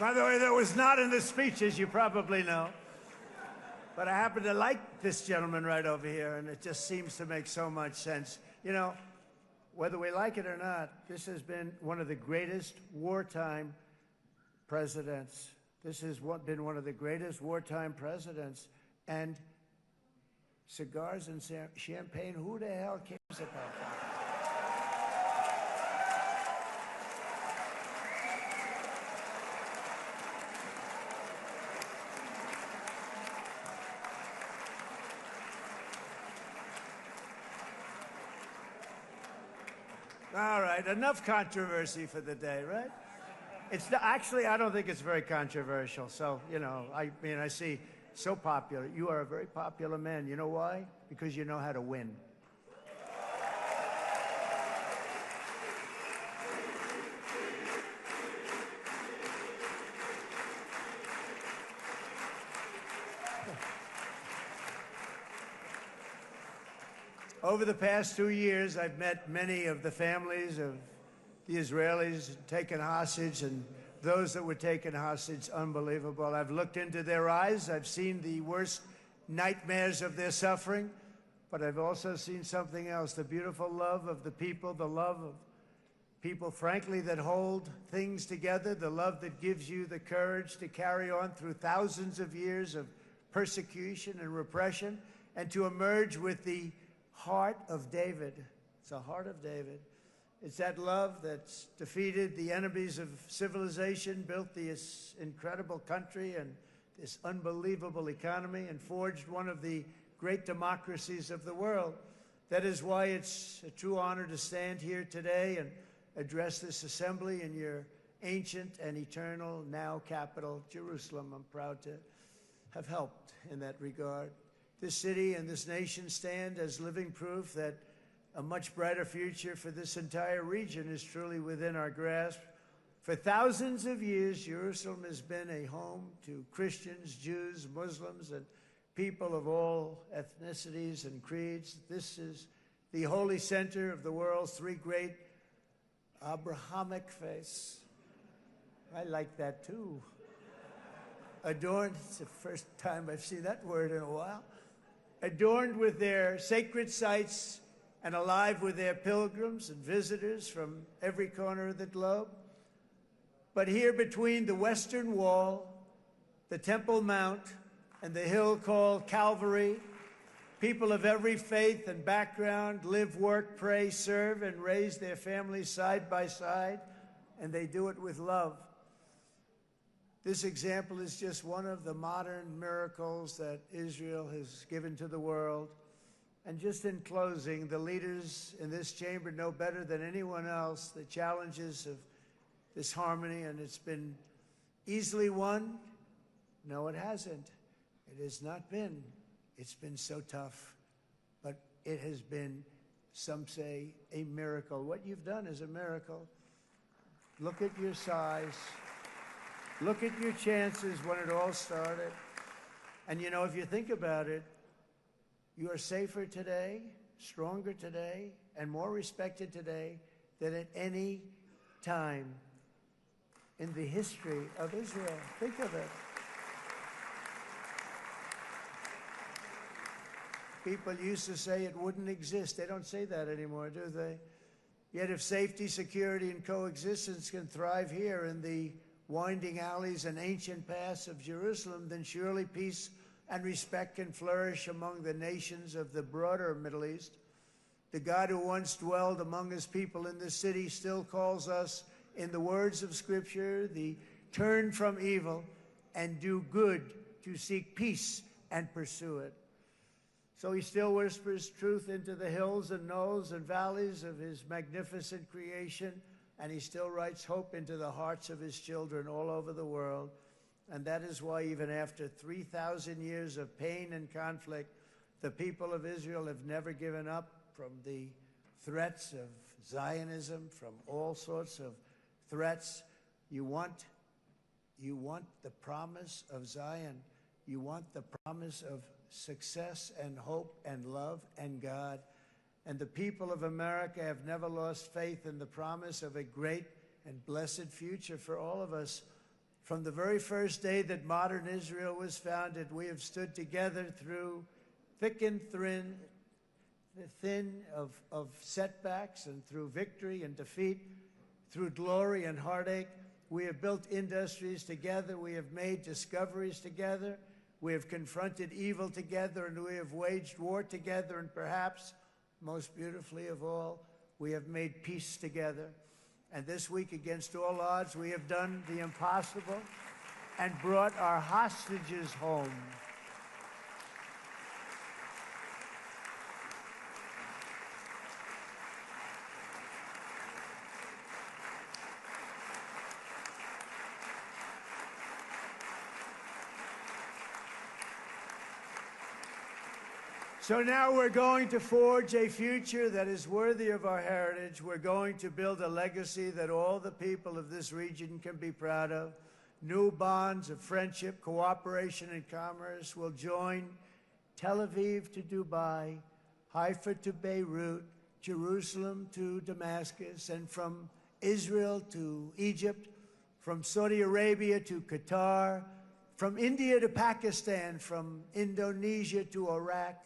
By the way, that was not in the speech, as you probably know. But I happen to like this gentleman right over here, and it just seems to make so much sense. You know, whether we like it or not, this has been one of the greatest wartime presidents. This has been one of the greatest wartime presidents. And cigars and champagne, who the hell cares about that? All right, enough controversy for the day, right? Actually, I don't think it's very controversial. So, you know, I mean, I see so popular. You are a very popular man. You know why? Because you know how to win. Over the past 2 years, I've met many of the families of the Israelis taken hostage and those that were taken hostage. Unbelievable. I've looked into their eyes. I've seen the worst nightmares of their suffering, but I've also seen something else, the beautiful love of the people, the love of people, frankly, that hold things together, the love that gives you the courage to carry on through thousands of years of persecution and repression and to emerge with the heart of David. It's the heart of David. It's that love that's defeated the enemies of civilization, built this incredible country and this unbelievable economy, and forged one of the great democracies of the world. That is why it's a true honor to stand here today and address this assembly in your ancient and eternal now capital, Jerusalem. I'm proud to have helped in that regard. This city and this nation stand as living proof that a much brighter future for this entire region is truly within our grasp. For thousands of years, Jerusalem has been a home to Christians, Jews, Muslims, and people of all ethnicities and creeds. This is the holy center of the world's three great Abrahamic faiths. I like that too. Adorned, it's the first time I've seen that word in a while. Adorned with their sacred sites and alive with their pilgrims and visitors from every corner of the globe. But here between the Western Wall, the Temple Mount, and the hill called Calvary, people of every faith and background live, work, pray, serve, and raise their families side by side, and they do it with love. This example is just one of the modern miracles that Israel has given to the world. And just in closing, the leaders in this chamber know better than anyone else the challenges of this harmony, and it's been easily won. No, it hasn't. It has not been. It's been so tough, but it has been, some say, a miracle. What you've done is a miracle. Look at your size. Look at your chances when it all started. And you know, if you think about it, you are safer today, stronger today, and more respected today than at any time in the history of Israel. Think of it. People used to say it wouldn't exist. They don't say that anymore, do they? Yet if safety, security, and coexistence can thrive here in the winding alleys and ancient paths of Jerusalem, then surely peace and respect can flourish among the nations of the broader Middle East. The God who once dwelled among his people in this city still calls us, in the words of Scripture, the turn from evil and do good, to seek peace and pursue it. So he still whispers truth into the hills and knolls and valleys of his magnificent creation, and he still writes hope into the hearts of his children all over the world. And that is why even after 3,000 years of pain and conflict, the people of Israel have never given up from the threats of Zionism, from all sorts of threats. You want the promise of Zion. You want the promise of success and hope and love and God. And the people of America have never lost faith in the promise of a great and blessed future for all of us. From the very first day that modern Israel was founded, we have stood together through thick and thin of setbacks, and through victory and defeat, through glory and heartache. We have built industries together. We have made discoveries together. We have confronted evil together, and we have waged war together. And perhaps most beautifully of all, we have made peace together. And this week, against all odds, we have done the impossible and brought our hostages home. So now we're going to forge a future that is worthy of our heritage. We're going to build a legacy that all the people of this region can be proud of. New bonds of friendship, cooperation, and commerce will join Tel Aviv to Dubai, Haifa to Beirut, Jerusalem to Damascus, and from Israel to Egypt, from Saudi Arabia to Qatar, from India to Pakistan, from Indonesia to Iraq,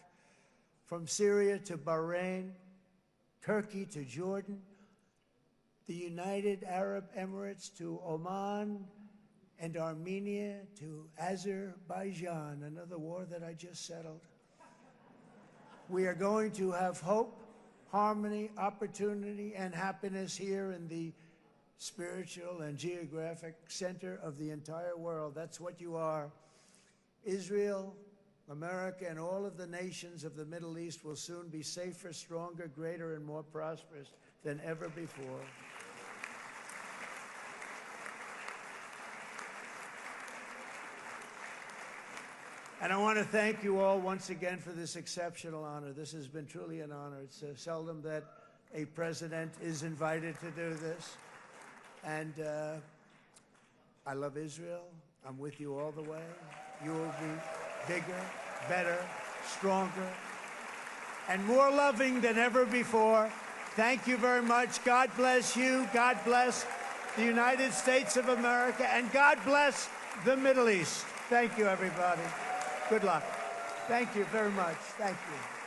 from Syria to Bahrain, Turkey to Jordan, the United Arab Emirates to Oman, and Armenia to Azerbaijan, another war that I just settled. We are going to have hope, harmony, opportunity, and happiness here in the spiritual and geographic center of the entire world. That's what you are. Israel, America, and all of the nations of the Middle East will soon be safer, stronger, greater, and more prosperous than ever before. And I want to thank you all once again for this exceptional honor. This has been truly an honor. It's seldom that a president is invited to do this. And I love Israel. I'm with you all the way. You will be bigger, better, stronger, and more loving than ever before. Thank you very much. God bless you. God bless the United States of America, and God bless the Middle East. Thank you, everybody. Good luck. Thank you very much. Thank you.